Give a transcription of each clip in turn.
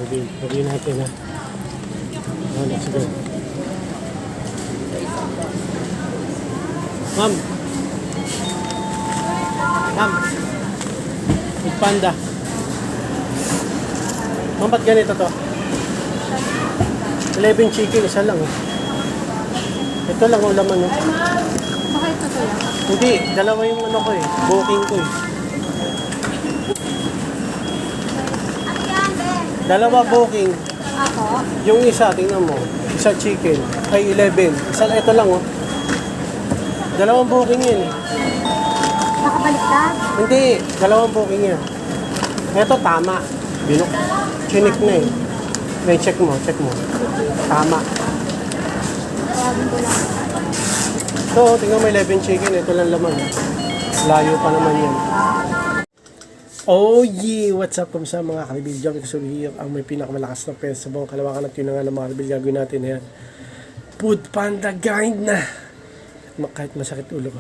Marvin. Sabihin natin ha. Oh, let's go. Ma'am. Ma'am. Big Panda. Ma'am, ba't ganito to? 11 chicken, isa lang eh. Ito lang ang laman no? Bakit ito to yan? Hindi, dalawa yung ano ko eh. Booking ko eh. Dalawa booking. Ako? Yung isa, tingnan mo. Isa chicken. Ay, 11. Isa, ito lang oh. Dalawang booking yan eh. Nakabaliktad? Hindi, dalawang booking yan. Ito tama. Binok. Chinik na eh. May check mo. Tama. Tawagin ko lang. Ito, tingnan mo 11 chicken. Ito lang laman. Layo pa naman yan. Oh yeah! What's up sa mga kalibil? Johnny Kasulihir ang may pinakamalakas na pesa sa buong Kalawakan at yun nga ng mga kalibil. Gagawin natin yan. Food Panda grind na! At kahit masakit ulo ko.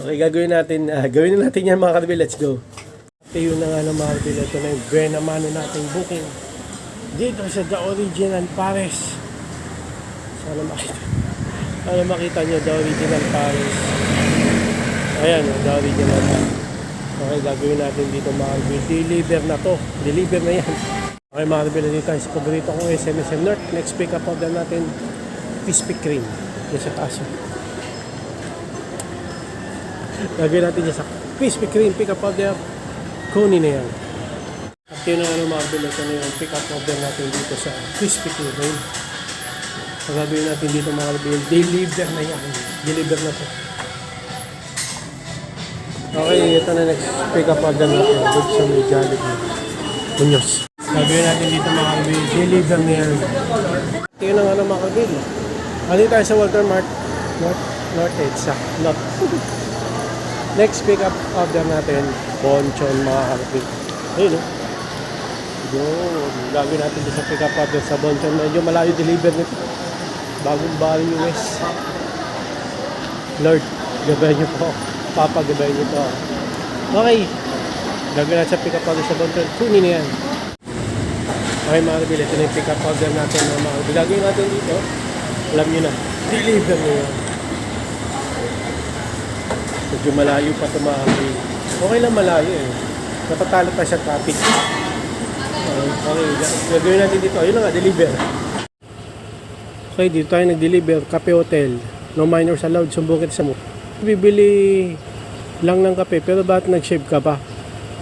Okay, gagawin natin. Gawin na natin yan mga kalibil. Let's go! Ito yun na nga ng mga kalibil. Ito na yung Buena Mano nating booking. Dito sa The Original Pares. Sana makita nyo The Original Pares. Ayan, The Original Pares. Okay, gagawin natin dito mga kalibil. Deliver na to. Deliver na yan. Okay mga kalibil, dito tayo sa paborito kong SMSM North. Next pick up order natin, Krispy Kreme. Yan sa kaso. Gagawin natin dyan sa Krispy Kreme pick up order. Kunin na yan. At yun na mga kalibil, ito na yung pick up order natin dito sa Krispy Kreme. So, gagawin natin dito mga kalibil. Deliver na yan. Deliver na to. Okay, ito na next pick up order natin. Good sa may Jollibee. Muñoz. Gagawin natin dito mga kalibil. Deliver na yan. Ito yun na nga ng mga kalibil. Ano tayo sa Walter Mart? North Edsa. Next pick up order natin. Bonchon mga kalibil. Ayun o. Yun. Gagawin natin dito sa pick up order sa Bonchon. Medyo malayo deliver nito. Bagong bali US. Lord, gabay niyo po. Papagabay nyo to. Okay. Gagawin natin sa pick up order sa Bonchon. Kunin na yan. Okay mga kalibil. Ito na yung pick up order natin mga kalibil. Gagawin natin dito. Alam nyo na. Deliver nyo yan. Medyo malayo pa ito mga kalibil. Okay lang malayo eh. Natatalo pa sa traffic. Okay. Gagawin natin dito. Ayun na nga. Deliver. Okay. Dito tayo nag-deliver. Cafe Hotel. No minors allowed. Sumbukit sa mo. Bibili lang ng kape pero bakit nag-shave ka pa?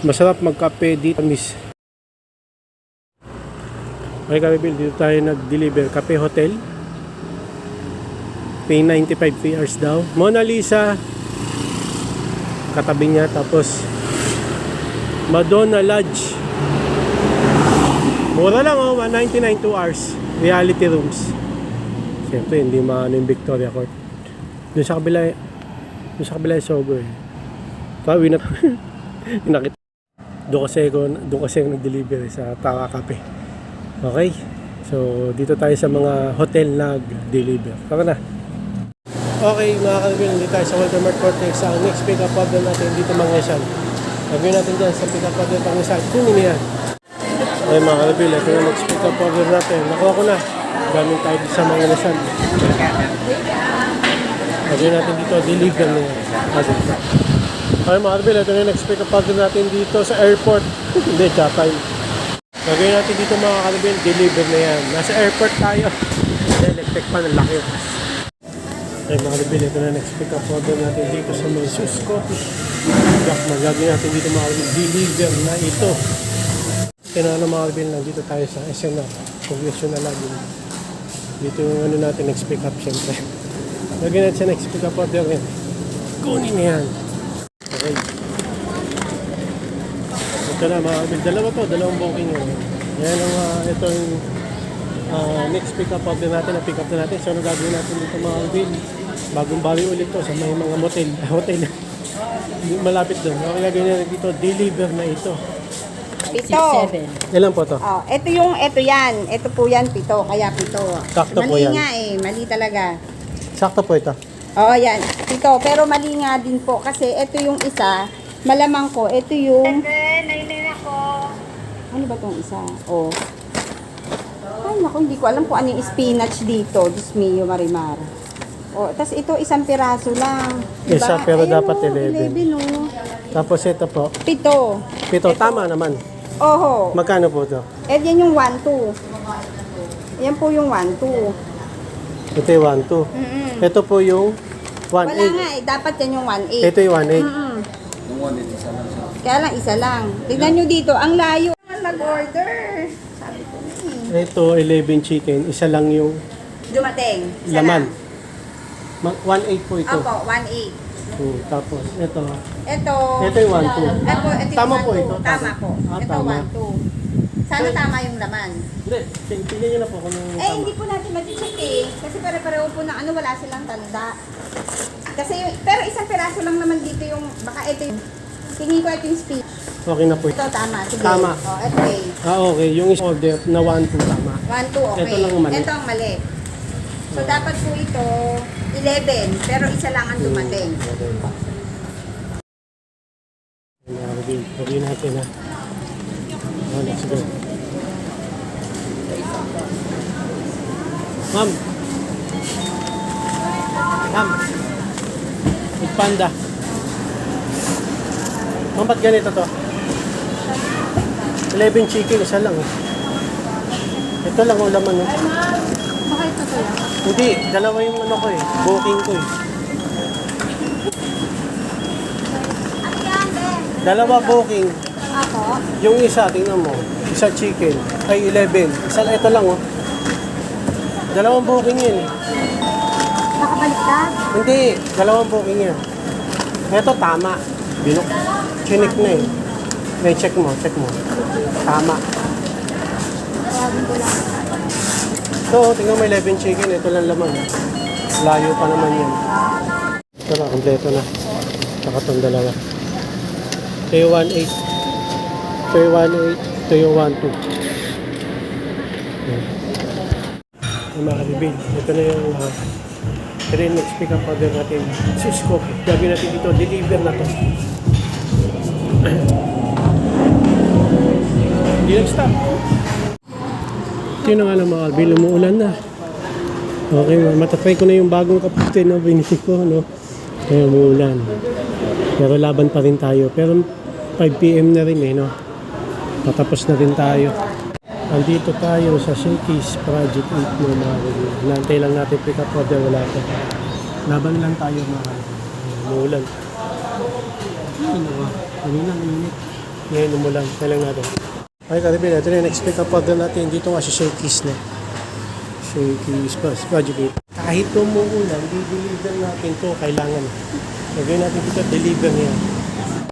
Masarap magkape dito miss. Okay kapibil, dito tayo nag-deliver Cafe Hotel. Pay 95 PRs daw. Mona Lisa katabi niya, tapos Madonna Lodge. Mura lang oh, 199 2 hours. Reality rooms. Siyempre hindi maano yung Victoria Court. Doon sa kabila yung Sogo eh. Pauwi na nakita. Doon kasi ako nag-deliver sa Tawa Cafe. Okay? So, dito tayo sa mga hotel nag-deliver. Tara na. Okay, mga kalibil, dito tayo sa Walter Mart Cortex. Ang next pick up order natin dito mga Rizal. Gagawin natin dyan sa pick up order pang Rizal. Kunin niya. Okay, mga kalibil, ito yung next pick up order natin. Nakuha ko na. Gamit tayo sa mga Rizal. Gagawin natin dito, deliver na yan. Okay mga kalibil, ito na yung next pick up order natin dito sa airport. Hindi, Chapay. Gagawin natin dito mga kalibil, deliver na yan. Nasa airport tayo. Electric pa, ng laki. Okay mga kalibil, ito na next pick up order natin dito sa may Sus Coffee. Gagawin natin dito mga kalibil, deliver na ito. Ito na mga kalibil, nandito tayo sa SNR. Congressional Avenue. Dito yung ano natin, next pick up syempre. Lagyan natin sa next pick up order yan. Kunin na yan. Okay. Ito na mga kabil. Dalawang booking yun. Yan ang ito yung next pick up order natin. Na-pick up na natin. So ano gagawin natin dito mga kabil? Bagong bali ulit to sa may mga motel. Hotel. Malapit doon. Okay, gagawin natin dito. Deliver na ito. Pito. Ilan po to? Oh, ito yan. Ito po yan, pito. Kaya pito. Sakto po mali yan. nga eh. Mali talaga. Sakto po ito. Oo, yan. Pito. Pero mali nga din po. Kasi ito yung isa. Malamang ko. Ito yung... Ano ba tong isa? Oh. Ay, naku, hindi ko alam kung ano yung spinach dito. Diyos mio, Marimar. Oh, tas ito, isang piraso lang. Isa, pero dapat 11. 11, oh. Tapos ito po. 7. 7, tama naman. Oho. Magkano po ito? Eh, yan yung 1-2. Yan po yung 1-2. Ito yung 1-2. Mm-mm. Ito po yung Wala 1-8. nga eh. Dapat yan yung 1-8. Ito yung 1-8. Mm-mm. Kaya lang, isa lang. Tignan nyo dito, ang layo. Nag-order. Sabi ko na eh. Ito, 11 chicken. Isa lang yung Dumating. Isa laman. lang. 1-8 po ito. Opo, 1-8. Tapos, ito. Ito. Ito yung 1-2. Ito yung Tama po 1-2. ito. Tama po. Ah, Ito tama. 1-2. Sana tama yung laman. Hindi, tingnan nyo na po kung yung Eh, hindi po natin mag-check eh. Kasi pare-pareho po ng ano, wala silang tanda. Kasi yung, pero isang piraso lang naman dito yung, baka ito yung, tingin ko ito yung speech. Okay na po. Ito, tama. Sige. Tama. O, ito eh. Okay. Yung order na 1-2 tama. 1-2, okay. Ito lang ang mali. Ito ang mali. So, dapat po ito, 11. Pero isa lang ang dumating. Review natin ha. Oh, let's go. Ma'am. Ma'am. Big Panda. Ma'am, ba't ganito to? 11 chicken, isa lang. Oh. Ito lang ang laman. Oh. Baka ito to lang. Hindi, dalawa yung ano ko eh. Booking ko eh. Ano yan, Ben? Dalawa booking. Ako? Yung isa, tingnan mo. Isa chicken. Ay, 11. Isa, ito lang oh. Dalawang booking yun eh. Nakabalik ka? Hindi, dalawang booking yan. Ito tama. Binok. Chinik na eh. May check mo. Tama. Tawagin ko lang. So, tingnan mo 11 chicken. Ito lang laman. Layo pa naman yan. Ito na, kompleto na. Saka itong dalawa. Ito yung 1.8. Ito yung 1.8. Ito yung 1.2. Yan. Yung mga kabibig. Ito na yung next pick up order natin. Cisco. Gagawin natin dito. Deliver na to. Hindi nag-stop. Ito yung nga lang mga kalbi. Lumuulan na. Okay, matatry ko na yung bagong kaputi na binili ko. No? Kaya umuulan. Pero laban pa rin tayo. Pero 5 PM na rin eh. No? Patapos na rin tayo. Andito tayo sa Shakey's Project 8 no, mga kalbi. Nantay lang natin pick up order. Wala pa. Laban lang tayo mga kalbi. Umuulan. Ano ba? Init. Ngayon umulan. Kailang natin. Okay, karibin natin yung next pick up order natin. Dito nga sa Shakey's na. Shakey's Project 8. Kahit umuulan, di-deliver natin to. Kailangan. Lagay natin dito, deliver niya.